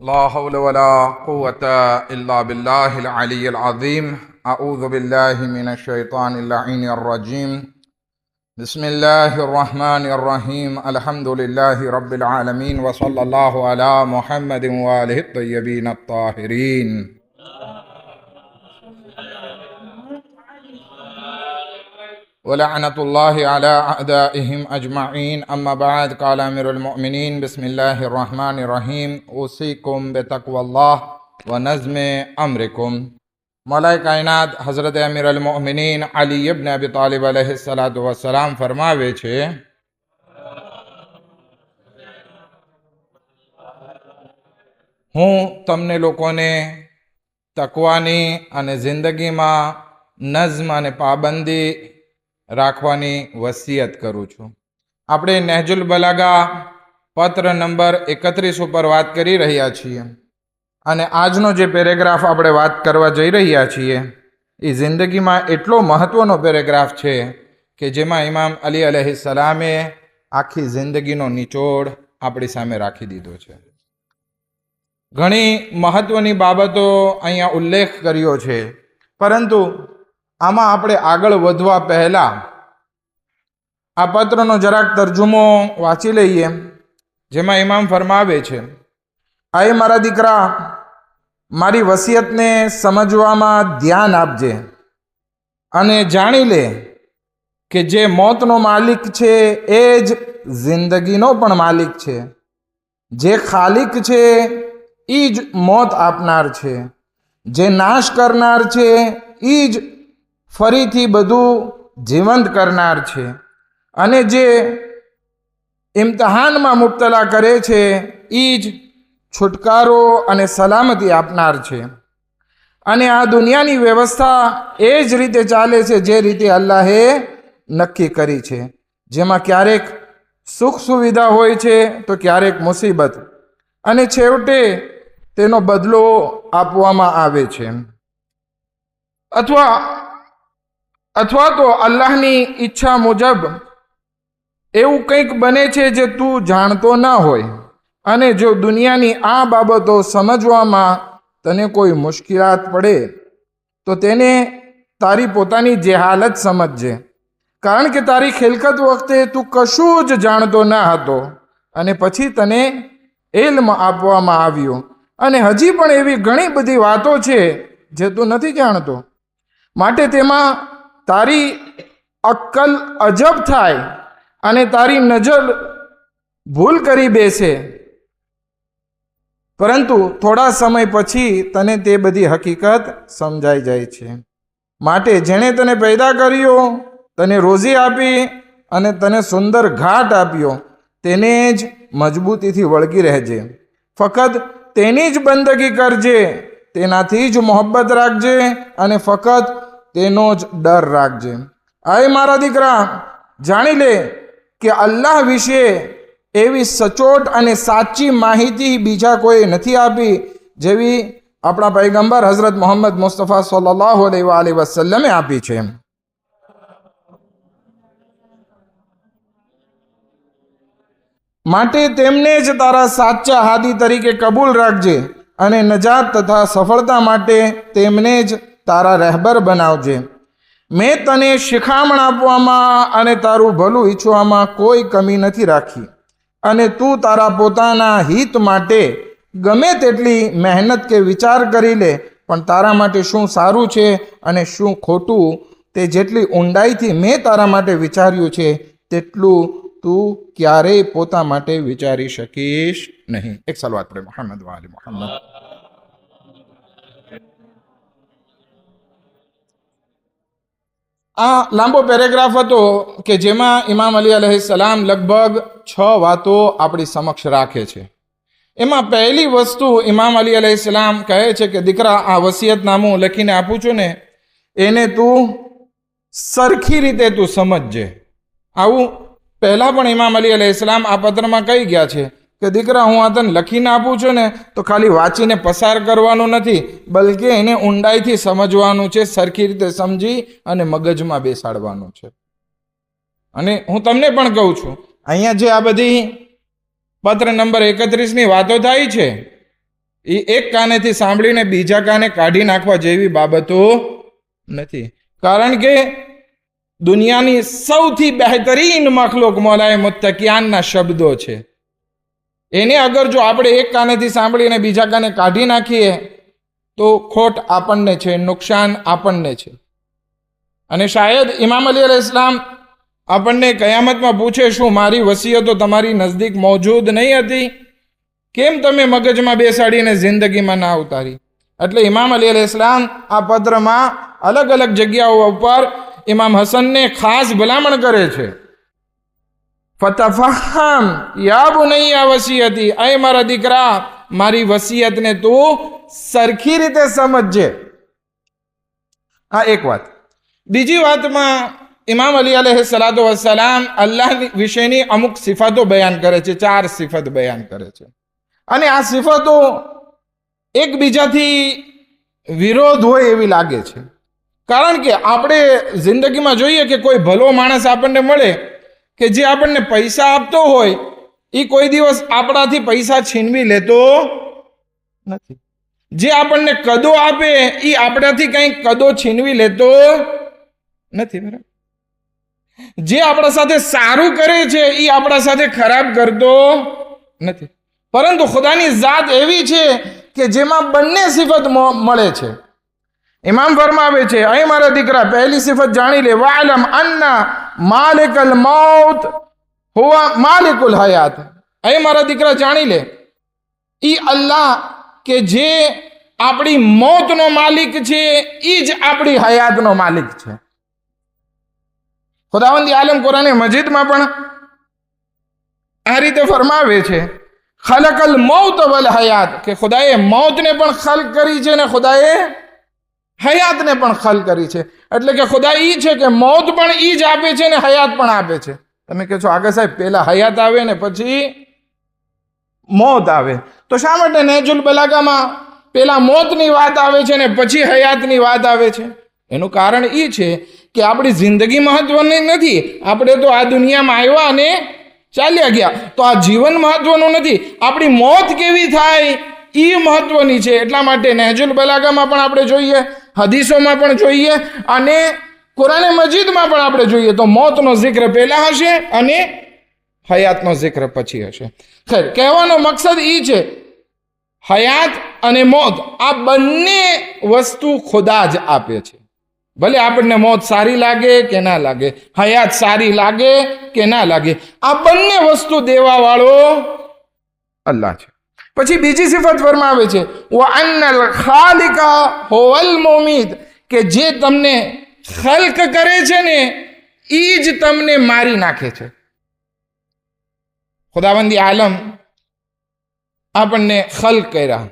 لا حول ولا قوة إلا بالله العلي العظيم. أعوذ بالله من الشيطان اللعين الرجيم. بسم الله الرحمن الرحيم. الحمد لله رب العالمين، وصلى الله على محمد وآله الطيبين الطاهرين. ولعنة الله على أعدائهم أجمعين. أما بعد، قال أمير المؤمنين: بسم الله الرحمن الرحيم. أوصيكم بتقوى الله ونظم أمركم. मौलाए कायनात हज़रत अमीर अल मोमिनीन अली इब्न अबी तालिब अलैहिस्सलातु वस्सलाम फरमावे छे, હું તમને લોકોને તકવાની અને જિંદગીમાં નઝ્મ અને પાબંદી રાખવાની વસિયત કરું છું. આપણે નહેજુલ બલાગા પત્ર નંબર 31 ઉપર વાત કરી રહ્યા છીએ અને આજનો જે પેરેગ્રાફ આપણે વાત કરવા જઈ રહ્યા છીએ એ જિંદગીમાં એટલો મહત્વનો પેરેગ્રાફ છે કે જેમાં ઇમામ અલી અલૈહિસ્સલામે આખી જિંદગીનો નિચોડ આપણી સામે રાખી દીધો છે. ઘણી મહત્વની બાબતો અહીંયા ઉલ્લેખ કર્યો છે, પરંતુ આમાં આપણે આગળ વધવા પહેલા આ પત્રનો જરાક તર્જુમો વાંચી લઈએ, જેમાં ઇમામ ફરમાવે છે, આય મારા દીકરા, મારી વસિયતને સમજવામાં ધ્યાન આપજે અને જાણી લે કે જે મોતનો માલિક છે એ જ જિંદગીનો પણ માલિક છે. જે ખાલિક છે એ જ મોત આપનાર છે. જે નાશ કરનાર છે એ જ ફરીથી બધું જીવંત કરનાર છે. અને જે ઇમ્તિહાનમાં મુબતલા કરે છે એ જ છુટકારો અને સલામતી આપનાર છે. અને આ દુનિયાની વ્યવસ્થા એ જ રીતે ચાલે છે જે રીતે અલ્લાહે નક્કી કરી છે, જેમાં ક્યારેક સુખ સુવિધા હોય છે તો ક્યારેક મુસીબત, અને છેવટે તેનો બદલો આપવામાં આવે છે. અથવા તો અલ્લાહની ઈચ્છા મુજબ એવું કંઈક બને છે જે તું જાણતો ના હોય. અને જો દુનિયાની આ બાબતો સમજવામાં તને કોઈ મુશ્કેલાત પડે તો તેને તારી પોતાની જેહાલત સમજજે, કારણ કે તારી ખિલકત વખતે તું કશું જ જાણતો ના હતો અને પછી તને ઇલ્મ આપવામાં આવ્યું, અને હજી પણ એવી ઘણી બધી વાતો છે જે તું નથી જાણતો. માટે તેમાં તારી અક્કલ અજબ થાય અને તારી નજર ભૂલ કરી બેસે, પરંતુ થોડા સમય પછી તને તે બધી હકીકત સમજાઈ જાય છે. માટે જેણે તને પેદા કર્યો, તને રોજી આપી અને તને સુંદર ઘાટ આપ્યો, તેને જ મજબૂતીથી વળગી રહેજે. ફક્ત તેની જ બંદગી કરજે, તેનાથી જ મોહબ્બત રાખજે અને ફક્ત તેનો જ ડર રાખજે. આય મારા દીકરા, જાણી લે કે અલ્લાહ વિશે એવી સચોટ અને સાચી માહિતી બીજા કોઈ નથી આપી જેવી આપણા પૈગંબર હઝરત મોહમ્મદ મુસ્તફા સલ્લલ્લાહુ અલૈહિ વસલ્લમે આપી છે. માટે તેમને જ તારા સાચા હાદી તરીકે કબૂલ રાખજે અને નજાત તથા સફળતા માટે તેમને જ તારા રહેબર બનાવજે. મેં તને શિખામણ આપવામાં અને તારું ભલું ઈચ્છવામાં કોઈ કમી નથી રાખી, અને તું તારા પોતાના હિત માટે ગમે તેટલી મહેનત કે વિચાર કરી લે, પણ તારા માટે શું સારું છે અને શું ખોટું તે જેટલી ઊંડાઈથી મેં તારા માટે વિચાર્યું છે તેટલું તું ક્યારેય પોતા માટે વિચારી શકીશ નહીં. એક સલવાત પડે મોહમ્મદ વાલી મોહમ્મદ. આ લાંબો પેરેગ્રાફ હતો કે જેમાં ઇમામ અલી અલૈહિસ્સલામ લગભગ 6 વાતો આપણી સમક્ષ રાખે છે. એમાં પહેલી વસ્તુ ઇમામ અલી અલૈહિસ્સલામ કહે છે કે દીકરા, આ વસિયતનામું લખીને આપું છું ને એને તું સરખી રીતે તું સમજજે. આવું પહેલાં પણ ઇમામ અલી અલૈહિસ્સલામ આ પત્રમાં કહી ગયા છે કે દીકરા, હું આ તને લખીને આપું છું ને તો ખાલી વાંચીને પસાર કરવાનું નથી, બલકે એને ઊંડાઈથી સમજવાનું છે, સરખી રીતે સમજી અને મગજમાં બેસાડવાનું છે. અને હું તમને પણ કહું છું, અહીંયા જે આ બધી પત્ર નંબર 31ની વાતો થાય છે એ એક કાનેથી સાંભળીને બીજા કાને કાઢી નાખવા જેવી બાબતો નથી. કારણ કે દુનિયાની સૌથી બહેતરીન મખલુક મૌલાએ મુત્તકિયાનના શબ્દો છે. એને અગર જો આપણે એક કાનેથી સાંભળીને બીજા કાને કાઢી નાખીએ તો ખોટ આપણને છે, નુકસાન આપણને છે. અને શાયદ ઇમામ અલી અલૈહિસ્સલામ આપણને કયામતમાં પૂછે, શું મારી વસિયતો તમારી નજદીક મોજૂદ નહીં હતી? કેમ તમે મગજમાં બેસાડીને જિંદગીમાં ના ઉતારી? એટલે ઇમામ અલી અલૈહિસ્સલામ આ પત્રમાં અલગ અલગ જગ્યાઓ ઉપર ઇમામ હસનને ખાસ ભલામણ કરે છે. ફતફહમ યા બુનૈયા વસિયતી, અય મારા દીકરા, મારી વસિયતને તું સરખી રીતે સમજજે. આ એક વાત. બીજી વાતમાં ઇમામ અલી અલૈહિસ્સલાતુ વસ્સલામ અલ્લાહ વિશેની અમુક સિફતો બયાન કરે છે, 4 સિફત બયાન કરે છે. અને આ સિફતો એકબીજાથી વિરોધ હોય એવી લાગે છે. કારણ કે આપણે જિંદગીમાં જોઈએ કે કોઈ ભલો માણસ આપણને મળે કે જે આપણને પૈસા આપતો હોય, એ કોઈ દિવસ આપણાથી પૈસા છીનવી લેતો નથી. જે આપણને કદો આપે એ આપણાથી કંઈ કદો છીનવી લેતો નથી. બરાબર? જે આપણા સાથે સારું કરે છે એ આપણા સાથે ખરાબ કરતો નથી. પરંતુ ખુદાની ઝાત એવી છે કે જેમાં બંને સિફત મળે છે. ઇમામ ફરમાવે છે, અહીં મારા દીકરા, પહેલી સિફત જાણી લે, વાલમ અન્ના માલિકલ મૌત હુવા માલિકુલ હયાત. અહીં મારા દીકરા જાણી લે, ઈ અલ્લાહ કે જે આપણી મોતનો માલિક છે એ જ આપણી હયાતનો માલિક છે. ખુદાવંદી આલમ કુરાને મજીદમાં પણ આ રીતે ફરમાવે છે, ખલકલ મૌત વલ હયાત, કે ખુદાએ મોતને પણ ખલ્ક કરી છે ને ખુદાએ હયાતને પણ ખલ્ક કરી છે. એટલે કે ખુદા ઈ છે કે મોત પણ ઈ જ આપે છે ને હયાત પણ આપે છે. તમે કહો છો આગળ સાહેબ પહેલા હયાત આવે ને પછી મોત આવે, તો શા માટે નહેજુલ બલાગામાં પહેલા મોતની વાત આવે છે ને પછી હયાતની વાત આવે છે? એનું કારણ એ છે કે આપણી જિંદગી મહત્વની નથી. આપણે તો આ દુનિયામાં આવ્યા અને ચાલ્યા ગયા, તો આ જીવન મહત્વનું નથી. આપણી મોત કેવી થાય એ મહત્વની છે. એટલા માટે નહેજુલ બલાગામાં પણ આપણે જોઈએ, હદીસોમાં પણ જોઈએ અને કુરાને મજીદમાં પણ આપણે જોઈએ તો મોતનો જિક્ર પહેલા હશે અને હયાતનો જિક્ર પછી હશે. ખેર, કહેવાનો મકસદ એ છે, હયાત અને મોત આ બંને વસ્તુ ખુદા જ આપે છે. ભલે આપણને મોત સારી લાગે કે ના લાગે, હયાત સારી લાગે કે ના લાગે, આ બંને વસ્તુ દેવા વાળો અલ્લાહ છે. પછી બીજી સિફત ફરમાવે છે, વા અન્નલ ખાલિકા હુવલ મુમીત, કે જે તમને ખલ્ક કરે છે ને એ જ તમને મારી નાખે છે. ખુદાવંદી આલમ આપણને ખલ્ક કર્યા,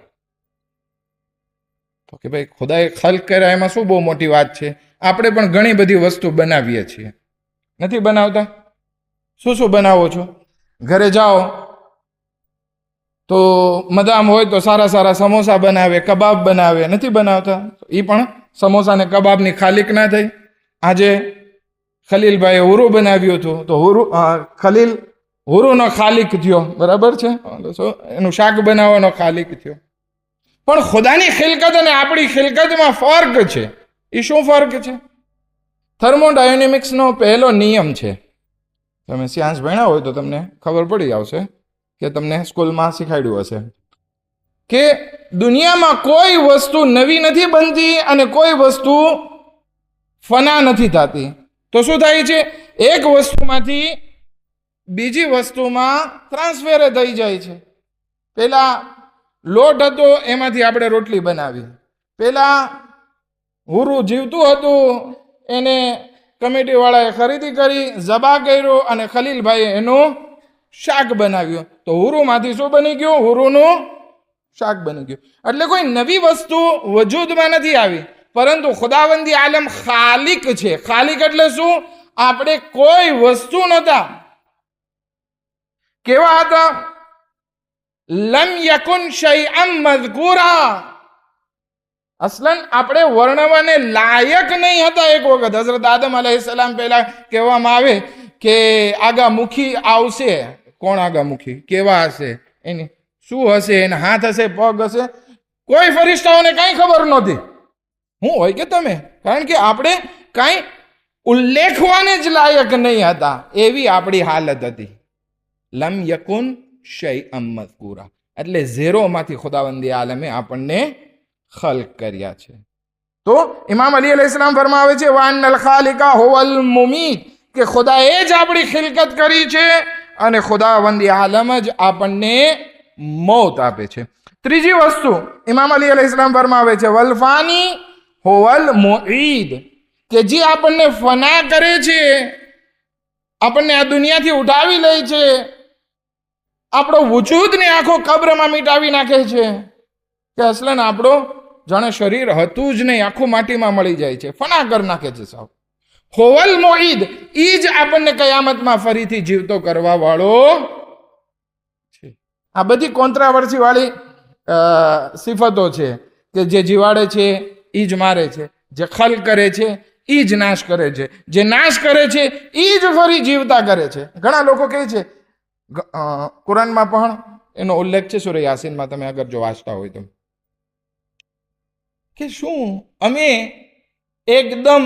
તો કે ભાઈ ખુદાએ ખલ્ક કર્યા એમાં શું બહુ મોટી વાત છે? આપણે પણ ઘણી બધી વસ્તુ બનાવીએ છીએ, નથી બનાવતા? શું શું બનાવો છો? ઘરે જાઓ તો મદામ હોય તો સારા સારા સમોસા બનાવે, કબાબ બનાવે, નથી બનાવતા? એ પણ સમોસા ને કબાબની ખાલિક ના થઈ? આજે ખલીલભાઈએ હુરુ બનાવ્યું હતું તો ખલીલ હુરુનો ખાલિક થયો, બરાબર છે? એનું શાક બનાવવાનો ખાલિક થયો. પણ ખુદાની ખિલકત અને આપણી ખિલકતમાં ફર્ક છે. એ શું ફર્ક છે? થર્મોડાયનેમિક્સનો પહેલો નિયમ છે. તમે સાયન્સ ભણ્યા હોય તો તમને ખબર પડી આવશે કે તમને સ્કૂલમાં શીખવાડ્યું હશે કે દુનિયામાં કોઈ વસ્તુ નવી નથી બનતી અને કોઈ વસ્તુ ફના નથી થતી. તો શું થાય છે? એક વસ્તુમાંથી બીજી વસ્તુમાં ટ્રાન્સફર થઈ જાય છે. પેલા લોટ હતો એમાંથી આપણે રોટલી બનાવી, પેલા હુરુ જીવતું હતું એને કમિટીવાળાએ ખરીદી કરી, જબા કર્યો અને ખલીલભાઈએ એનું શાક બનાવ્યું. તો હુરુમાંથી શું બની ગયું? હુરુનું શાક બની ગયું. એટલે કોઈ નવી વસ્તુ વજૂદમાં નથી આવી, પરંતુ ખુદાવંદી આલમ ખાલિક છે. ખાલિક એટલે શું? આપણે કોઈ વસ્તુ નહોતા. કેવા હતા? લમ યકુન શૈઅન મઝકૂરા, અસલન આપણે વર્ણવાને લાયક નહીં હતા. એક વખત હઝરત આદમ અલૈહિસ્સલામ પહેલા કહેવામાં આવે કે આગામુખી આવશે. કોણ આગામુખી? કેવા હશે? એની શું હશે? એના હાથ હશે, પગ હશે? કોઈ ફરિશ્તાઓને કાંઈ ખબર નહોતી હું હોય કે તમે, કારણ કે આપણે કાંઈ ઉલ્લેખવાને જ લાયક નહીં હતા, એવી આપણી હાલત હતી. લમ યકુન શૈઅમ મઝકૂરા, એટલે ઝેરોમાંથી ખુદાવંદી આલમે આપણને ખલ્ક કર્યા છે. તો ઇમામ અલી અલૈહિસ્સલામ ફરમાવે છે વાન્નલ ખાલિકા હુવલ મુમીત, કે ખુદાએ જ આપણી ખિલકત કરી છે અને ખુદાવંદી આલમ જ આપણને મોત આપે છે. ત્રીજી વસ્તુ ઇમામ અલી અલૈહિસ્સલામ ફરમાવે છે વલફાની હુવલ મુઈદ, કે જે આપણને ફના કરે છે, આપણને આ દુનિયાથી ઉઠાવી લે છે, આપણો વજૂદને આખો કબ્રમાં મિટાવી નાખે છે, કે અસલન આપણો જાણે શરીર હતું જ નહીં, આખું માટીમાં મળી જાય છે, ફના કરી નાખે છે સાહેબ. હોવલ મોઈદ, ઈ જ આપણને કયામતમાં ફરીથી જીવતો કરવા વાળો છે. આ બધી કોન્ટ્રાવર્સી વાળી સિફતો છે કે જે જીવાડે છે ઈ જ મારે છે, જે ખલ કરે છે ઈ જ નાશ કરે છે, જે નાશ કરે છે ઈ જ ફરી જીવતા કરે છે. ઘણા લોકો કહે છે, કુરાનમાં પણ એનો ઉલ્લેખ છે સૂરા યાસીનમાં, તમે અગર જો વાંચતા હોય તો, કે શું અમે એકદમ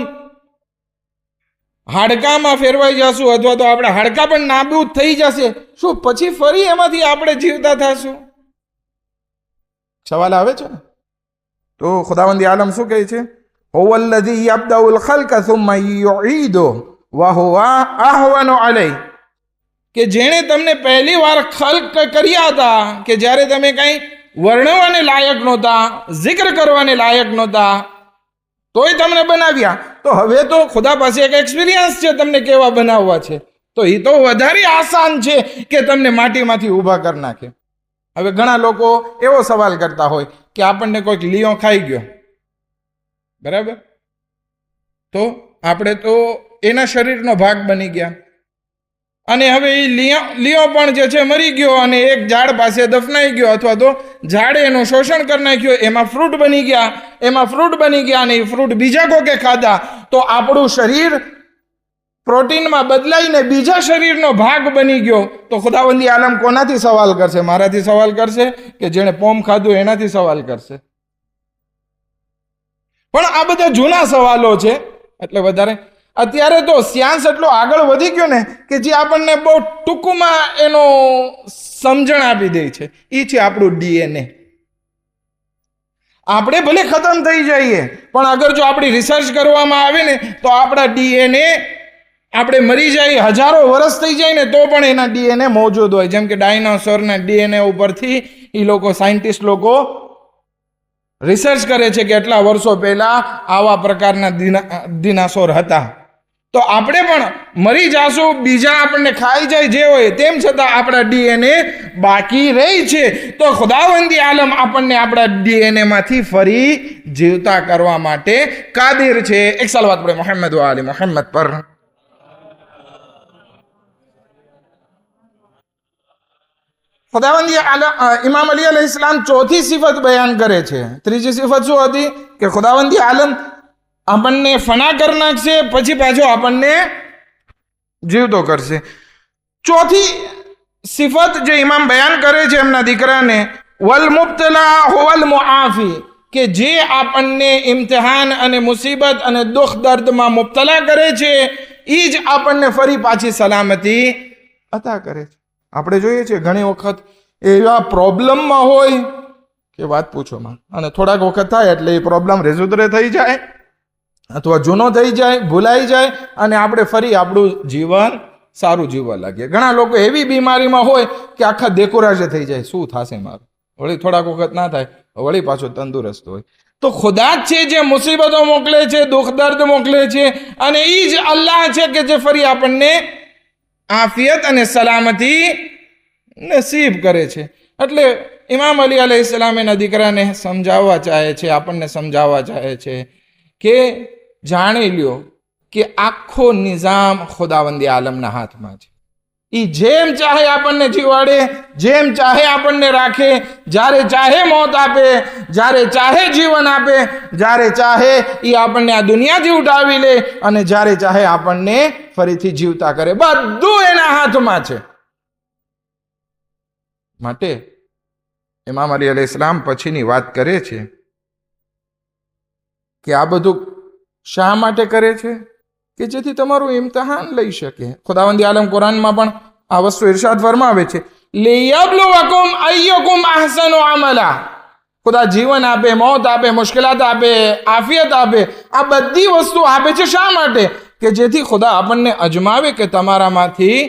હાડકામાં ફેરવાઈ જશું અથવા તો આપણા હાડકા પણ નાબૂદ થઈ જશે, શું પછી ફરી એમાંથી આપણે જીવતા થશું? સવાલ આવે છે ને. તો ખુદાવંદી આલમ શું કહે છે? હુવલ્લઝી યબ્દઉલ ખલ્ક સુમ્મા યુઈદુ વ હુવા અહવનુ અલૈહ, કે જેણે તમને પહેલી વાર ખલ્ક કર્યા હતા, કે જ્યારે તમે કંઈ વર્ણવાને લાયક નહોતા, જિક્ર કરવાને લાયક નહોતા, તોય તમને બનાવ્યા. તો હવે તો ખુદા પાસે એક એક્સપિરિયન્સ છે તમને કેવા બનાવવા છે, તો એ તો વધારે આસાન છે કે તમને માટીમાંથી ઊભા કરી નાખે. હવે ઘણા લોકો એવો સવાલ કરતા હોય કે આપણને કોઈક લીયો ખાઈ ગયો, બરાબર, તો આપણે તો એના શરીરનો ભાગ બની ગયા, અને હવે એ લીયો પણ જે છે મરી ગયો અને એક ઝાડ પાસે દફનાઈ ગયો, અથવા તો ઝાડે એનું શોષણ કરી નાખ્યું, એમાં ફ્રૂટ બની ગયા અને એ ફ્રૂટ બીજા કોકે ખાધા, તો આપણું શરીર પ્રોટીનમાં બદલાઈને બીજા શરીરનો ભાગ બની ગયો. તો ખુદાવંદી આલમ કોનાથી સવાલ કરશે? મારાથી સવાલ કરશે કે જેણે પોમ ખાધું એનાથી સવાલ કરશે? પણ આ બધા જૂના સવાલો છે. એટલે વધારે અત્યારે તો સાયન્સ એટલો આગળ વધી ગયો ને કે જે આપણને બહુ ટૂંકમાં એનો સમજણ આપી દે છે. એ છે આપણું ડીએનએ. આપણે ભલે ખતમ થઈ જઈએ, પણ અગર જો આપણી રિસર્ચ કરવામાં આવે ને તો આપણા ડીએનએ, આપણે મરી જાય, હજારો વર્ષ થઈ જાય ને તો પણ એના ડીએનએ મોજૂદ હોય. જેમ કે ડાયનાસોરના ડીએનએ ઉપરથી એ લોકો, સાયન્ટિસ્ટ લોકો રિસર્ચ કરે છે કે એટલા વર્ષો પહેલા આવા પ્રકારના ડિનાસોર હતા. તો આપણે પણ મરી જાશું, બીજા આપણને ખાઈ જાય જે હોય, તેમ છતાં આપણા ડીએનએ બાકી રહી છે. તો ખુદાવંદી આલમ આપણને આપણા ડીએનએ માંથી ફરી જીવતા કરવા માટે કાદિર છે. એક સલાવત પડે મોહમ્મદ વ આલી મોહમ્મદ પર. ખુદાવંદી આલમ, ઇમામ અલી અલૈહિસ્સલામ ચોથી સિફત બયાન કરે છે. ત્રીજી સિફત શું હતી? કે ખુદાવંદી આલમ આપણને ફના કરી નાખશે, પછી પાછો આપણને જીવતો કરશે. ચોથી સિફત જે ઇમામ બયાન કરે છે એમના દીકરાને, વલ મુબ્તલા હુવલ મુઆફી, કે જે આપણને ઇમ્તિહાન અને મુસીબત અને દુઃખ દર્દમાં મુબ્તલા કરે છે એ જ આપણને ફરી પાછી સલામતી અતા કરે છે. આપણે જોઈએ છીએ ઘણી વખત એવા પ્રોબ્લેમમાં હોય કે વાત પૂછોમાં, અને થોડાક વખત થાય એટલે એ પ્રોબ્લેમ રેઝોદરે થઈ જાય અથવા જૂનો થઈ જાય, ભૂલાઈ જાય, અને આપણે ફરી આપણું જીવન સારું જીવવા લાગીએ. ઘણા લોકો એવી બીમારીમાં હોય કે આખા દેકોરાજે થઈ જાય, શું થશે મારું, વળી થોડાક વખત ના થાય, વળી પાછો તંદુરસ્ત હોય. તો ખુદા જ છે જે મુસીબતો મોકલે છે, દુઃખ દર્દ મોકલે છે, અને એ જ અલ્લાહ છે કે જે ફરી આપણને આફિયત અને સલામતી નસીબ કરે છે. એટલે ઇમામ અલી અલૈહિસ્સલામ એના દીકરાને સમજાવવા ચાહે છે, આપણને સમજાવવા ચાહે છે કે જાણી લ્યો કે આખો નિઝામ ખુદાવંદી આલમના હાથમાં છે. એ જેમ ચાહે આપણને જીવાડે, જેમ ચાહે આપણને રાખે, જ્યારે ચાહે મોત આપે, જ્યારે ચાહે જીવન આપે, જ્યારે ચાહે એ આપણને આ દુનિયાથી ઉઠાવી લે, અને જ્યારે ચાહે આપણને ફરીથી જીવતા કરે. બધું એના હાથમાં છે. માટે ઇમામ અલી અલૈહિસ્સલામ પછીની વાત કરે છે કે આ બધું શા માટે કરે છે? કે જેથી તમારું ઇમ્તિહાન લઈ શકે. ખુદાવંદી આલમ કુરાનમાં પણ આ વસ્તુ ઇરશાદ ફરમાવે છે, લિયબ્લુવકુમ અય્યુકુમ અહસનુ અમલા. ખુદા જીવન આપે, મોત આપે, મુશ્કેલાત આપે, આફિયત આપે, આ બધી વસ્તુ આપે છે શા માટે? કે જેથી ખુદા આપણને અજમાવે કે તમારામાંથી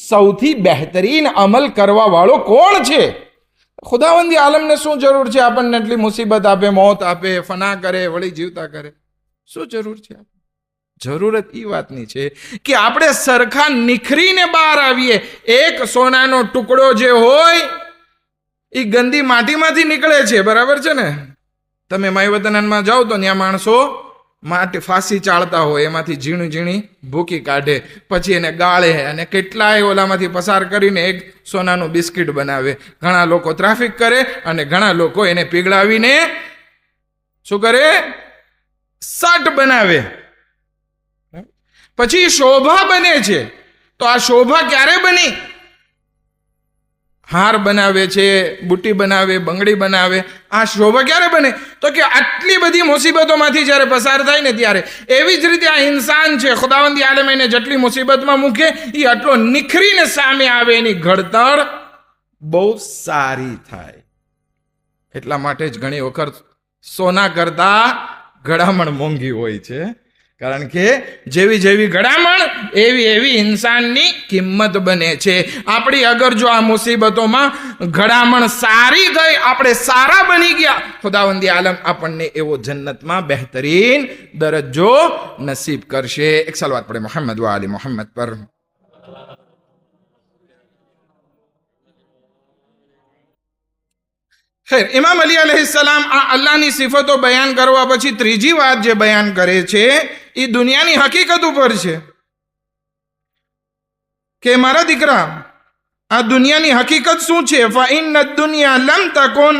સૌથી બહેતરીન અમલ કરવા વાળો કોણ છે. ખુદાવંદી આલમને શું જરૂર છે આપણને એટલી મુસીબત આપે, મોત આપે, ફના કરે, વળી જીવતા કરે? શું જરૂર છે? જરૂરત એ વાતની છે કે આપણે સરખા નિખરીને બહાર આવીએ. એક સોનાનો ટુકડો જે હોય એ ગંદી માટીમાંથી નીકળે છે, બરાબર છે ને? તમે માયવતનમાં જાઓ તો ત્યાં માણસો માટી ફાંસી ચાળતા હોય, એમાંથી ઝીણી ઝીણી ભૂકી કાઢે, પછી એને ગાળે અને કેટલાય ઓલામાંથી પસાર કરીને એક સોનાનું બિસ્કિટ બનાવે. ઘણા લોકો ટ્રાફિક કરે અને ઘણા લોકો એને પીગળાવીને શું કરે? સટ બનાવે. પછી શોભા બને છે. તો આ શોભા ક્યારે બની? હાર બનાવે છે, બુટ્ટી બનાવે, બંગડી બનાવે. આ શોભા ક્યારે બને? તો કે આટલી બધી મુસીબતોમાંથી જ્યારે પસાર થાય ને ત્યારે. એવી જ રીતે આ ઇન્સાન છે, ખુદાવંદી આલમ એને જેટલી મુસીબતમાં મૂકે એ આટલો નિખરીને સામે આવે, એની ઘડતર બહુ સારી થાય. એટલા માટે જ ઘણી વખત સોના કરતા ગળામણ મોંઘી હોય છે. કારણ કે જેવી જેવી ગળામણ એવી એવી ઇન્સાનની કિંમત બને છે. આપણી અગર જો આ મુસીબતોમાં ગળામણ સારી થઈ, આપણે સારા બની ગયા, ખુદાવંદી આલમ આપણને એવો જન્નતમાં બહેતરીન દરજ્જો નસીબ કરશે. એક સલવાત પડે મોહમ્મદ વ આલી મોહમ્મદ પર. ખેર, ઇમામ અલી અલૈહિસ્સલામ આ અલ્લાહની સિફતો બયાન કરવા પછી ત્રીજી વાત જે બયાન કરે છે એ દુનિયાની હકીકત ઉપર છે કે મારા દીકરા, આ દુનિયાની હકીકત શું છે? ફઇન્ન દુનિયા લમ તકુન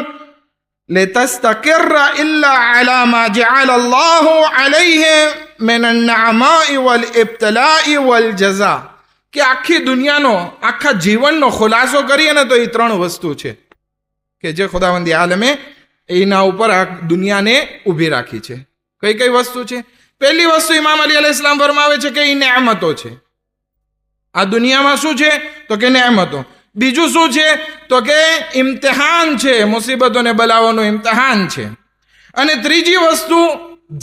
લિતસ્તકિર ઇલ્લા અલા મા જઅલ અલ્લાહુ અલૈહિ મિન અન્નઆમાઈ વલ ઇબ્તિલાઈ વલ જઝા. કે આખી દુનિયાનો, આખા જીવનનો ખુલાસો કરીએ ને તો એ ત્રણ વસ્તુ છે કે જે ખુદાવંદી આલમે એના ઉપર આ દુનિયાને ઊભી રાખી છે. કઈ કઈ વસ્તુ છે? પહેલી વસ્તુ ઇમામ અલી અલૈહિસ્સલામ ફરમાવે છે કે એ નેમતો છે. આ દુનિયામાં શું છે? તો કે નેમતો. બીજું શું છે? તો કે ઇમ્તિહાન છે, મુસીબતો ને બલાઓનું ઇમ્તિહાન છે. અને ત્રીજી વસ્તુ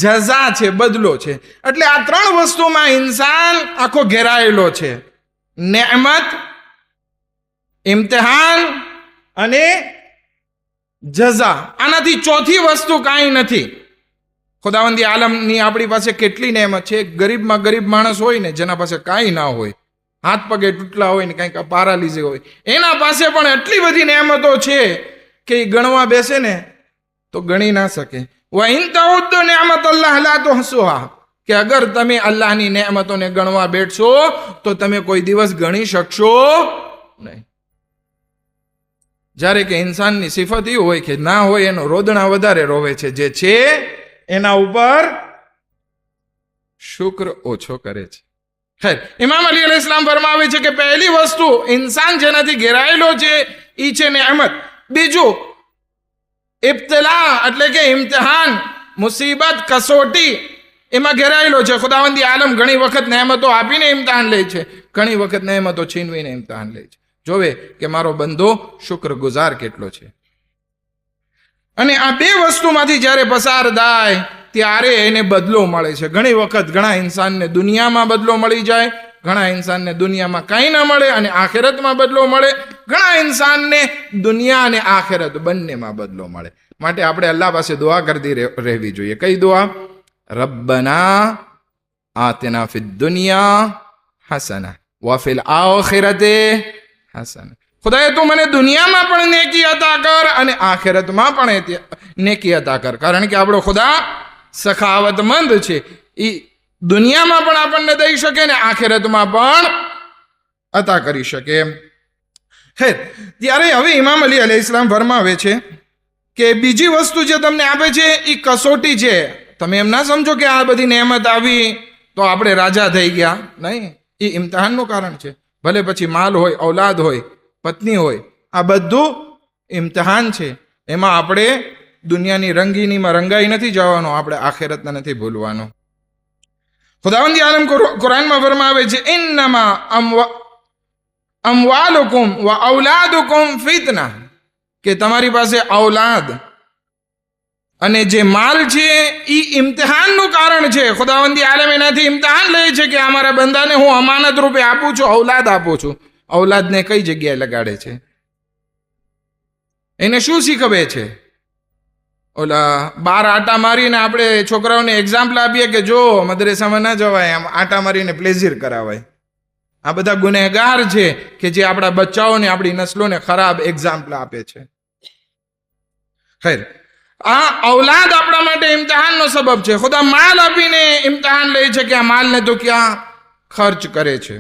જઝા છે, બદલો છે. એટલે આ ત્રણ વસ્તુમાં ઇન્સાન આખો ઘેરાયેલો છે: નેમત, ઇમ્તિહાન અને જઝા. આનાથી ચોથી વસ્તુ કાંઈ નથી. ખુદાવંદી આલમની આપણી પાસે કેટલી નેમત છે. ગરીબમાં ગરીબ માણસ હોય ને, જેના પાસે કાંઈ ના હોય, હાથ પગે તૂટલા હોય ને, કંઈક પારાલીઝી હોય, એના પાસે પણ એટલી બધી નેમતો છે કે એ ગણવા બેસે ને તો ગણી ના શકે. વઇન તઉદ્દુ નિઅમતલ્લાહ લા tuhsuha. કે અગર તમે અલ્લાહની નેમતોને ગણવા બેઠશો તો તમે કોઈ દિવસ ગણી શકશો નહીં. જ્યારે કે ઇન્સાનની સિફત એ હોય કે ના હોય એનો રોદણા વધારે રોવે છે, જે છે એના ઉપર શુક્ર ઓછો કરે છે. ખેર, ઇમામ અલી અલૈહિસ્સલામ ફરમાવે છે કે પહેલી વસ્તુ ઇન્સાન જેનાથી ઘેરાયેલો છે એ છે નેમત. બીજું ઇબ્તિલા એટલે કે ઇમ્તિહાન, મુસીબત, કસોટી, એમાં ઘેરાયેલો છે. ખુદાવંદી આલમ ઘણી વખત નેમતો આપીને ઇમ્તિહાન લે છે, ઘણી વખત નેમતો છીનવીને ઇમ્તિહાન લે છે. જોવે કે મારો બંદો શુક્રગુજાર કેટલો છે. અને આ બે વસ્તુમાંથી જ્યારે પસાર થાય ત્યારે એને બદલો મળે છે. ઘણી વખત ઘણા ઇન્સાનને દુનિયામાં બદલો મળી જાય, ઘણા ઇન્સાનને દુનિયામાં કંઈ ના મળે અને આખિરતમાં બદલો મળે, ઘણા ઇન્સાનને દુનિયા અને આખિરત બંનેમાં બદલો મળે. માટે આપણે અલ્લાહ પાસે દુઆ કરતી રહેવી જોઈએ. કઈ દુઆ? રબ્બના આતિના ફિદ દુનિયા હસના વ ફિલ આખિરતે હસના. ખુદાએ તું મને દુનિયામાં પણ નેકી અતા કર અને આખિરતમાં પણ નેકી અતા કર. કારણ કે આપણો ખુદા સખાવતમંદ છે. એ દુનિયામાં પણ આપણને દઈ શકે ને આખિરતમાં પણ અતા કરી શકે. ખેર, ત્યારે હવે ઇમામ અલી અલૈહિસ્સલામ ફરમાવે છે કે બીજી વસ્તુ જે તમને આપે છે એ કસોટી છે. તમે એમ ના સમજો કે આ બધી નેમત આવી તો આપણે રાજા થઈ ગયા. નહીં, એ ઇમ્તિહાનનું કારણ છે. ભલે પછી માલ હોય, ઔલાદ હોય, પત્ની હોય, આ બધું ઇમ્તિહાન છે. એમાં આપણે દુનિયાની રંગીનીમાં રંગાઈ નથી જવાનું, આપણે આખેરતને નથી ભૂલવાનું. ખુદાવંદી આલમ કુરાનમાં ફરમાવે છે, ઇન્નમા અમવાલુકુમ વ ઔલાદુકુમ ફિતના, કે તમારી પાસે ઔલાદ અને જે માલ છે એ ઇમ્તિહાનનું કારણ છે. ખુદાવંદી આલમ એનાથી ઇમ્તિહાન લે છે કે અમારા બંદાને હું અમાનત રૂપે આપું છું, ઔલાદ આપું છું. ઔલાદને કઈ જગ્યાએ લગાડે છે? એને શું શીખવે છે? ઓલા બાર આટા મારીને આપણે છોકરાઓને એક્ઝામ્પલ આપીએ કે જો મદ્રેસામાં ના જવાય, આમ આટા મારીને પ્લેઝર કરાવાય. આ બધા ગુનેગાર છે કે જે આપણા બચ્ચાઓને, આપણી નસ્લોને ખરાબ એક્ઝામ્પલ આપે છે. ખૈર, આ ઔલાદ આપણા માટે ઇમ્તિહાનનો સબબ છે. ખુદા માલ આપીને ઇમ્તિહાન લે છે કે આ માલને તો ક્યાં ખર્ચ કરે છે.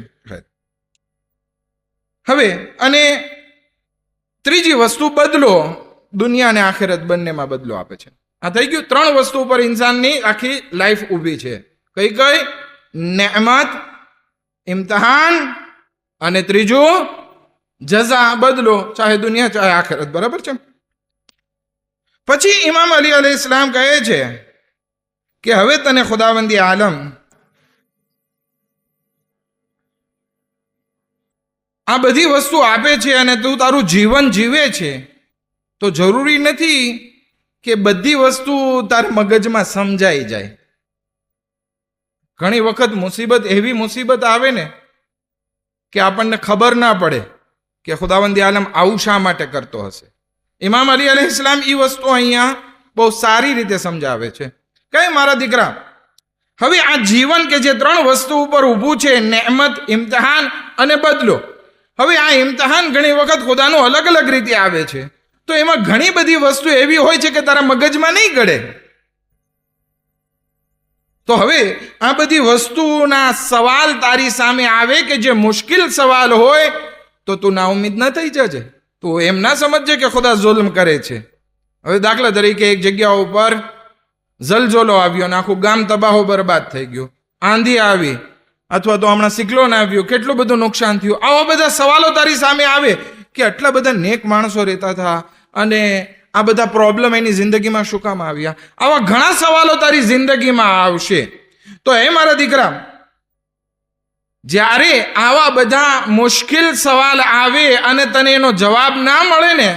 હવે અને ત્રીજી વસ્તુ બદલો, દુનિયા અને આખિરત બંનેમાં બદલો આપે છે. આ થઈ ગયું. 3 વસ્તુ ઉપર ઇન્સાનની આખી લાઈફ ઊભી છે. કઈ કઈ? નેમત, ઇમ્તિહાન, અને ત્રીજું જઝા, બદલો, ચાહે દુનિયા ચાહે આખિરત. બરાબર છે. પછી ઇમામ અલી અલૈહિસ્સલામ કહે છે કે હવે તને ખુદાવંદી આલમ આ બધી વસ્તુ આપે છે અને તું તારું જીવન જીવે છે, તો જરૂરી નથી કે બધી વસ્તુ તારા મગજમાં સમજાઈ જાય. ઘણી વખત મુસીબત, એવી મુસીબત આવે ને કે આપણને ખબર ના પડે કે ખુદાવંદી આલમ આવું શા માટે કરતો હશે. ઇમામ અલી અલૈહિસ્સલામ એ વસ્તુ અહીંયા બહુ સારી રીતે સમજાવે છે. કઈ મારા દીકરા, હવે આ જીવન કે જે 3 વસ્તુ ઉપર ઊભું છે, નેમત, ઇમ્તિહાન અને બદલો. હવે આ ઇમ્તિહાન ઘણી વખત ખુદાનું અલગ અલગ રીતે આવે છે, તો એમાં ઘણી બધી વસ્તુ એવી હોય છે કે તારા મગજમાં નહીં ગળે. તો હવે આ બધી વસ્તુના સવાલ તારી સામે આવે કે જે મુશ્કેલ સવાલ હોય તો તું નાઉમીદ ન થઈ જજે. તું એમ ના સમજજે કે ખુદા જુલ્મ કરે છે. હવે દાખલા તરીકે એક જગ્યા ઉપર જલજોલો આવ્યો ને આખું ગામ તબાહો બરબાદ થઈ ગયું, આંધી આવી, અથવા તો હમણાં સિક્લોન આવ્યું, કેટલું બધું નુકસાન થયું. આવા બધા સવાલો તારી સામે આવે કે આટલા બધા નેક માણસો રહેતા હતા અને આ બધા પ્રોબ્લેમ એની જિંદગીમાં શું કામ આવ્યા? આવા ઘણા સવાલો તારી જિંદગીમાં આવશે. તો એ મારા દીકરા, જ્યારે આવા બધા મુશ્કેલ સવાલ આવે અને તને એનો જવાબ ના મળે ને,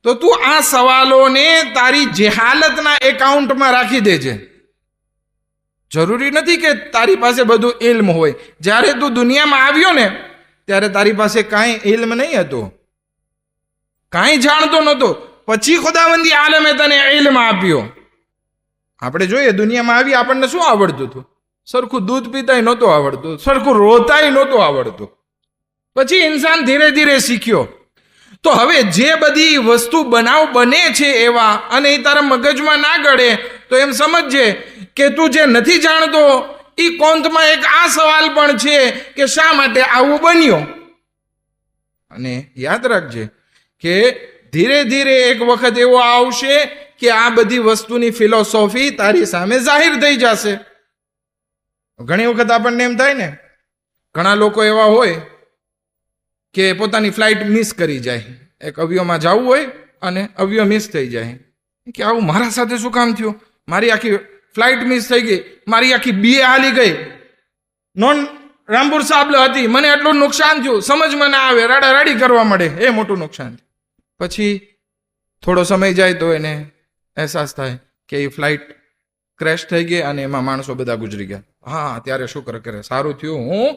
તો તું આ સવાલોને તારી જેહાલતના એકાઉન્ટમાં રાખી દેજે. જરૂરી નથી કે તારી પાસે બધું ઇલ્મ હોય. જ્યારે તું દુનિયામાં આવ્યો ને ત્યારે તારી પાસે કાંઈ ઇલ્મ નહીં હતો, કાંઈ જાણતો નહોતો. પછી ખુદાવંદી આલમે તને ઇલ્મ આપ્યો. આપણે જોઈએ દુનિયામાં આવી આપણને શું આવડતું હતું? સરખું દૂધ પીતાય નહોતું આવડતું, સરખું રોતાય નહોતું આવડતું. પછી ઇન્સાન ધીરે ધીરે શીખ્યો. તો હવે જે બધી વસ્તુ બનાવ બને છે એવા, અને એ તારા મગજમાં ના ગળે, તો એમ સમજજે કે તું જે નથી જાણતો એ કોંતમાં એક આ સવાલ પણ છે કે શા માટે આવું બન્યું. અને યાદ રાખજે કે ધીરે ધીરે એક વખત એવો આવશે કે આ બધી વસ્તુની ફિલોસોફી તારી સામે જાહેર થઈ જશે. ઘણી વખત આપણને એમ થાય ને, ઘણા લોકો એવા હોય કે પોતાની ફ્લાઇટ મિસ કરી જાય. એક અવયવમાં જવું હોય અને અવયવ મિસ થઈ જાય કે આવું મારા સાથે શું કામ થયું? મારી આખી ફ્લાઇટ મિસ થઈ ગઈ, મારી આખી બીએ હાલી ગઈ, નોન રામપુર સાબલ હતી, મને એટલું નુકસાન થયું, સમજમાં ના આવે, રાડારાડી કરવા મળે, એ મોટું નુકસાન. પછી થોડો સમય જાય તો એને અહેસાસ થાય કે એ ફ્લાઇટ ક્રેશ થઈ ગઈ અને એમાં માણસો બધા ગુજરી ગયા. હા, ત્યારે શુક્ર કરે, સારું થયું હું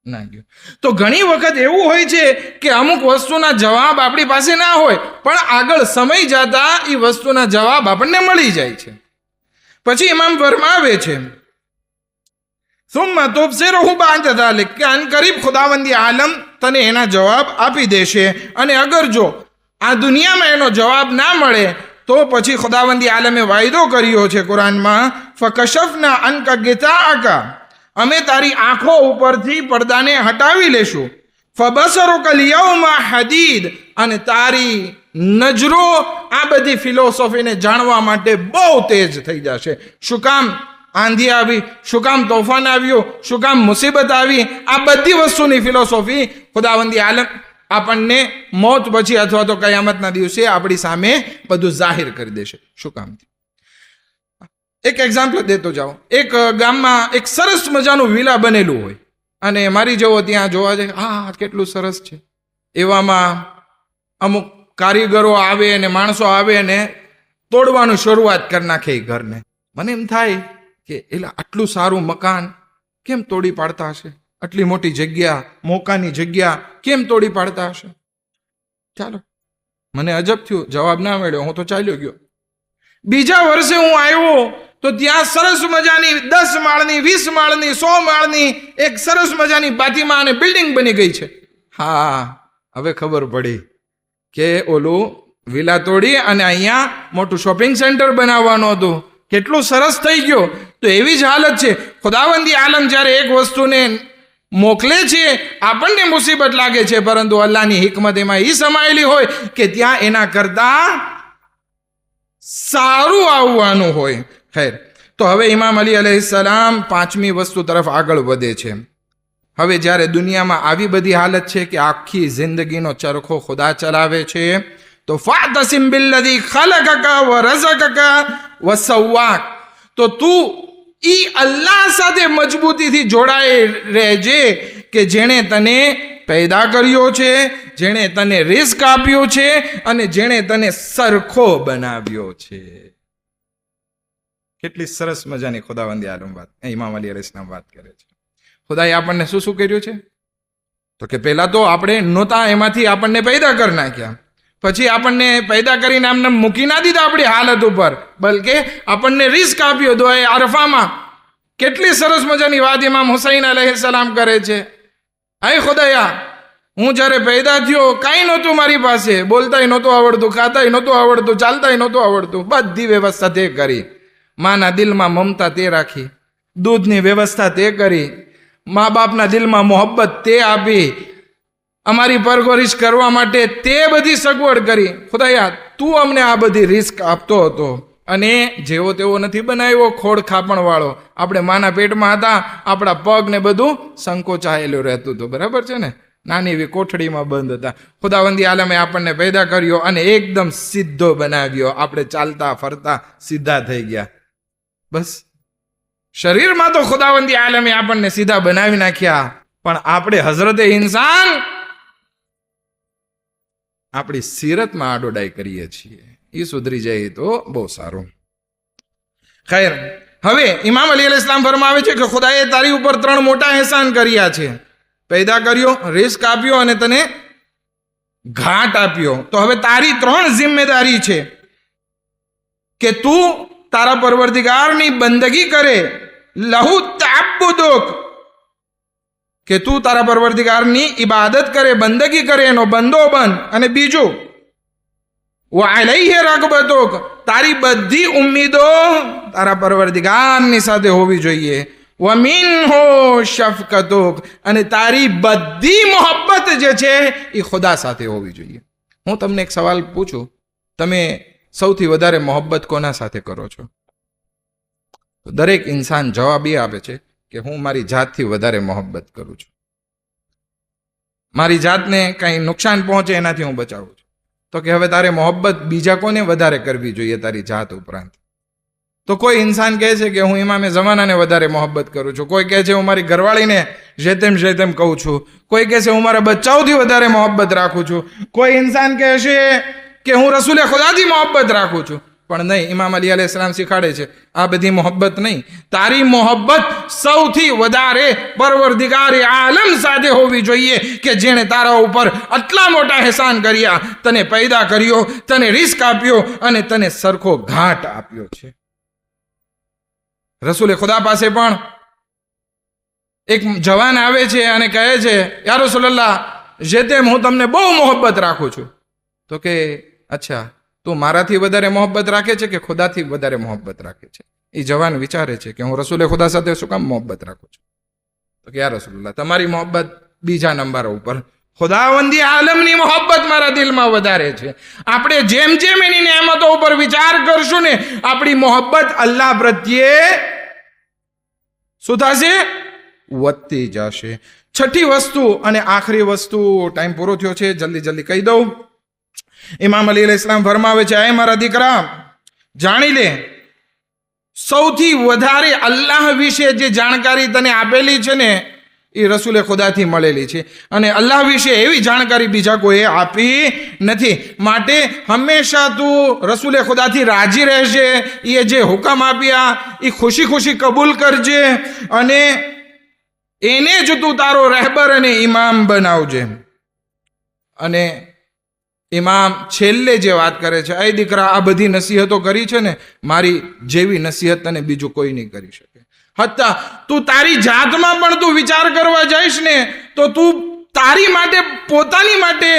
ના ગયો. તો ઘણી વખત એવું હોય છે કે અમુક વસ્તુના જવાબ આપણી પાસે ના હોય, પણ આગળ સમય જતા એ વસ્તુના જવાબ આપણને મળી જાય છે. પછી ઇમામ ફરમાવે છે, સુમ્મા તુબસિરુહુ બઅદ ઝાલિક, કે અનકરીબ ખુદાવંદી આલમ તને એના જવાબ આપી દેશે. અને અગર જો આ દુનિયામાં એનો જવાબ ના મળે તો પછી ખુદાવંદી આલમે વાયદો કર્યો છે કુરાનમાં, ફકશફના અનકા ગિતાઅકા, અમે તારી આંખો ઉપરથી પડદાને હટાવી લેશું. ફબસરુકલ યૌમા હદીદ, અને તારી નજરો આ બધી ફિલોસોફીને જાણવા માટે બહુ તેજ થઈ જશે. શું કામ આંધી આવી? શું કામ તોફાન આવ્યું? શું કામ મુસીબત આવી? આ બધી વસ્તુની ફિલોસોફી ખુદાવંદી આલમ આપણને મોત પછી અથવા તો કયામતના દિવસે આપણી સામે બધું જાહેર કરી દેશે. શું કામથી? એક એક્ઝામ્પલ દેતો જાઓ. એક ગામમાં એક સરસ મજાનું વિલા બનેલું હોય અને મારી જેવો ત્યાં જોવા જાય, હા કેટલું સરસ છે. એવામાં અમુક કારીગરો આવે અને માણસો આવે અને તોડવાનું શરૂઆત કરી નાખે એ ઘરને. મને એમ થાય કે એલા આટલું સારું મકાન કેમ તોડી પાડતા હશે? આટલી મોટી જગ્યા, મોકાની જગ્યા કેમ તોડી પાડતા હશે? ચાલો, મને અજબ થયું, જવાબ ના મળ્યો, હું તો ચાલ્યો ગયો. બીજા વર્ષે હું આવ્યો તો ત્યાં સરસ મજાની 10 માળની, 20 માળની, 100 માળની એક સરસ મજાની બાતીમાં અને બિલ્ડિંગ બની ગઈ છે. હા, હવે ખબર પડી કે ઓલું વિલા તોડી અને અહીંયા મોટું શોપિંગ સેન્ટર બનાવવાનું હતું. કેટલું સરસ થઈ ગયો. તો એવી જ હાલત છે. ખુદાવંદી આલમ જ્યારે એક વસ્તુને મોકલે છે, આપણને મુસીબત લાગે છે, પરંતુ અલ્લાહની હિકમત એમાં એ સમાયેલી હોય કે ત્યાં એના કરતા સારું આવવાનું હોય. ખેર, તો હવે ઇમામ અલી અલૈહિસ્સલામ 5મી વસ્તુ તરફ આગળ વધે છે. હવે જ્યારે દુનિયામાં આવી બધી હાલત છે કે આખી જિંદગીનો ચરખો ખુદા ચલાવે છે, તો ફાતસિમ બિલ્લઝી ખલકકા વ રઝકકા વ સવ્વાક, તો તું ઈ અલ્લાહ સાથે મજબૂતીથી જોડાઈ રહેજે કે જેણે તને પેદા કર્યો છે, જેણે તને રિસ્ક આપ્યો છે અને જેણે તને સરખો બનાવ્યો છે. કેટલી સરસ મજાની ખુદાવંદી આલમ વાત, ઇમામ અલી અલૈહિસ્સલામ વાત કરે છે. ખુદાએ આપણને શું શું કર્યું છે? તો કે પહેલા તો આપણે નહોતા, એમાંથી આપણને પેદા કરી નાખ્યા. પછી આપણને પેદા કરીને આમને મૂકી ના દીધા આપણી હાલત ઉપર, બલકે આપણને રિસ્ક આપ્યો. દુઆએ આરફામાં કેટલી સરસ મજાની વાત ઇમામ હુસૈન અલૈહિસ્સલામ કરે છે. આય ખુદાયા, હું જ્યારે પેદા થયો કાંઈ નહોતું મારી પાસે, બોલતાય નહોતું આવડતું, ખાતાય નહોતું આવડતું, ચાલતાય નહોતું આવડતું, બધી વ્યવસ્થા તે કરી. માના દિલમાં મમતા તે રાખી, દૂધની વ્યવસ્થા તે કરી, મા બાપના દિલમાં મોહબ્બત તે આપી, અમારી પરવરિશ કરવા માટે તે બધી સગવડ કરી. ખુદાયા, તું અમને આ બધી રિસ્ક આપતો હતો અને જેવો તેવો નથી બનાવ્યો, ખોડ ખાપણ વાળો. આપણે માના પેટમાં હતા, આપણા પગ ને બધું સંકોચાયેલું રહેતું હતું, બરાબર છે ને? નાની એવી કોઠડીમાં બંધ હતા. ખુદાવંદી આલમે આપણને પેદા કર્યો અને એકદમ સીધો બનાવ્યો. આપણે ચાલતા ફરતા સીધા થઈ ગયા. બસ શરીરમાં તો ખુદાવંદી આલમે આપણને સીધા બનાવી નાખ્યા, પણ આપણે હઝરતે ઇન્સાન આપણી સીરતમાં આડોડાઈ કરીએ છીએ. એ સુધરી જાય તો બહુ સારું. ખૈર, હવે ઇમામ અલી અલૈહિસ્સલામ ફરમાવે છે કે ખુદાએ તારી ઉપર 3 મોટા અહેસાન કર્યા છે. પેદા કર્યો, રિસ્ક આપ્યો અને તને ઘાટ આપ્યો. તો હવે તારી 3 જિમ્મેદારી છે કે તું તારા પરવરદિગારની બંદગી કરે, લહુ તઅબ્બુદુક, કે તું તારા પરવરદિગારની ઇબાદત કરે, બંદગી કરે, એનો બંદો બન. અને બીજું, વ અલૈહિ રગબતુક, તારી બધી ઉમ્મીદો તારા પરવરદિગારની સાથે હોવી જોઈએ. વ મિન્હુ શફકતુક, અને તારી બધી મોહબ્બત જે છે એ ખુદા સાથે હોવી જોઈએ. હું તમને એક સવાલ પૂછું, તમે સૌથી વધારે મોહબ્બત કોના સાથે કરો છો? દરેક ઇન્સાન જવાબ એ આપે છે કે હું મારી જાતથી વધારે મોહબ્બત કરું છું. મારી જાતને કંઈ નુકસાન પહોંચે એનાથી હું બચાવું છું. તો કે હવે તારે મોહબ્બત બીજા કોને વધારે કરવી જોઈએ તારી જાત ઉપરાંત? તો કોઈ ઇન્સાન કહે છે કે હું ઇમામે ઝમાનાને વધારે મોહબ્બત કરું છું, કોઈ કહે છે હું મારી ઘરવાળીને જેતેમ કહું છું, કોઈ કહે છે હું મારા બચ્ચાઓથી વધારે મોહબ્બત રાખું છું, કોઈ ઇન્સાન કહે છે કે હું રસૂલે ખુદાથી મોહબ્બત રાખું છું. પણ નહીં, ઇમામ અલી અલૈહિસ્સલામ શીખાડે છે આ બધી મોહબ્બત નહીં. તારી મોહબ્બત સૌથી વધારે પરવરદિગાર આલમ સાથે હોવી જોઈએ કે જેણે તારા ઉપર આટલા મોટા અહેસાન કર્યા, તને પેદા કર્યો, તને રિસ્ક આપ્યો અને તને સરખો ઘાટ આપ્યો છે. રસૂલે ખુદા પાસે પણ એક જવાન આવે છે અને કહે છે, યા રસૂલલ્લાહ, જેતેમ હું તમને બહુ મોહબ્બત રાખું છું. તો કે અચ્છા, તું મારાથી વધારે મોહબ્બત રાખે છે કે ખુદાથી વધારે મોહબ્બત રાખે છે? એ જવાન વિચારે છે કે હું રસૂલે ખુદા સાથે શું કામ મોહબ્બત રાખું છું? તો કે યા રસૂલલ્લાહ, તમારી મોહબ્બત બીજા નંબર ઉપર, ખુદાવંદી આલમની મોહબ્બત મારા દિલમાં વધારે છે. આપણે જેમ જેમ એની નેમતો ઉપર વિચાર કરશું ને, આપણી મોહબ્બત અલ્લાહ પ્રત્યે શું થશે? વધતી જશે. છઠ્ઠી વસ્તુ અને આખરી વસ્તુ, ટાઈમ પૂરો થયો છે, જલ્દી કહી દઉં. ઇમામ અલી અલૈહિસ સલામ ફરમાવે છે, એ મારા દીકરા, જાણી લે, સૌથી વધારે અલ્લાહ વિશે જે જાણકારી તને આપેલી છે ને એ રસૂલે ખુદાથી મળેલી છે, અને અલ્લાહ વિશે એવી જાણકારી બીજા કોઈએ આપી નથી. માટે હંમેશા તું રસૂલે ખુદાથી રાજી રહેશે. એ જે હુકમ આપ્યા એ ખુશી ખુશી કબૂલ કરજે, અને એને જ તું તારો રહેબર અને ઇમામ બનાવજે. અને ઇમામ છેલ્લે જે વાત કરે છે, એ દીકરા, આ બધી નસીહતો કરી છે ને, મારી જેવી નસીહત તને બીજું કોઈ નહીં કરી શકે. હત્તા તું તારી જાતમાં પણ તું વિચાર કરવા જઈશ ને તો તું તારી માટે, પોતાની માટે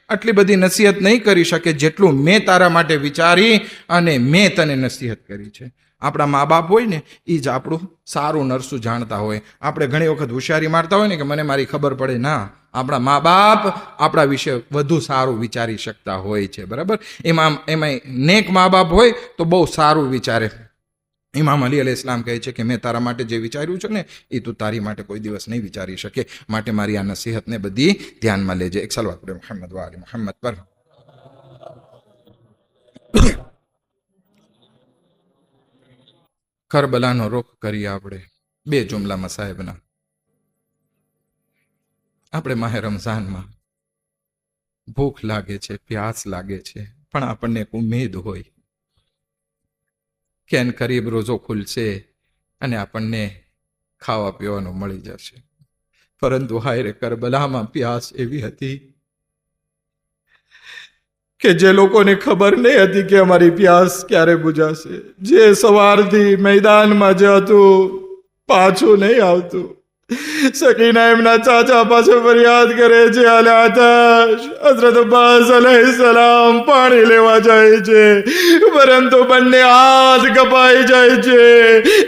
આટલી બધી નસીહત નહીં કરી શકે જેટલું મેં તારા માટે વિચારી અને મેં તને નસીહત કરી છે. આપણા મા બાપ હોય ને એ જ આપણું સારું નરસું જાણતા હોય. આપણે ઘણી વખત હોશિયારી મારતા હોય ને કે મને મારી ખબર પડે. ના, આપણા મા બાપ આપણા વિશે વધુ સારું વિચારી શકતા હોય છે. બરાબર? એમાંય નેક મા બાપ હોય તો બહુ સારું વિચારે. ઇમામ અલી અલૈહિસ સલામ કહે છે કે મેં તારા માટે જે વિચાર્યું છે ને એ તું તારી માટે કોઈ દિવસ નહીં વિચારી શકે. માટે મારી આ નસીહતને બધી ધ્યાનમાં લેજે. એક સલવાત પડે મુહમ્મદ વ આલી મુહમ્મદ પર. કરબલાનો રૂખ કરીએ આપણે 2 જુમલામાં સાહેબના. આપણે માહે રમઝાનમાં ભૂખ લાગે છે, પ્યાસ લાગે છે, પણ આપણને એક ઉમેદ હોય કે કરીબ રોજો ખુલશે અને આપણને ખાવા પીવાનું મળી જશે. પરંતુ હાય રે, કરબલામાં પ્યાસ એવી હતી કે જે લોકોને ખબર નહીં હતી કે અમારી પ્યાસ ક્યારે બુજાશે. જે સવારથી મેદાનમાં જ હતું, પાછું નહીં આવતું. સકીના એમના ચાચા પાસે ફરિયાદ કરે છે, અલે આતશ, હઝરત અબ્બાસ અલૈહિસ્સલામ પાણી લેવા જાય છે, પરંતુ બંને હાથ કપાઈ જાય છે.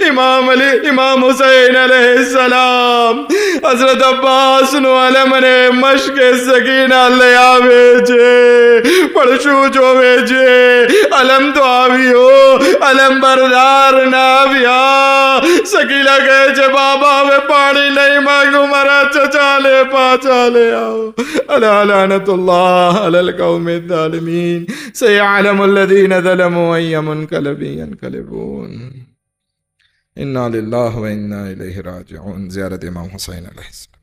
ઇમામ હુસૈન અલૈહિસ્સલામ હઝરત અબ્બાસ નું અલમને મશ્કે સકીના લઈ આવે છે, પણ શું જોવે છે? અલમ તો આવ્યો, અલમ બરદાર ના આવ્યા. સકીલા કહે છે, બાબા હવે પાણી नहीं मांगू, मारा चचा ले पाचा ले आओ. अला लानतुल्लाह अलल कौमि ज़ालिमीन. सयअलमु الذين ظلموا أي منقلب ينقلبون. इन्ना लिल्लाहि व इन्ना इलैहि राजिऊन. ज़ियारत इमाम हुसैन अलैहिस्सलाम.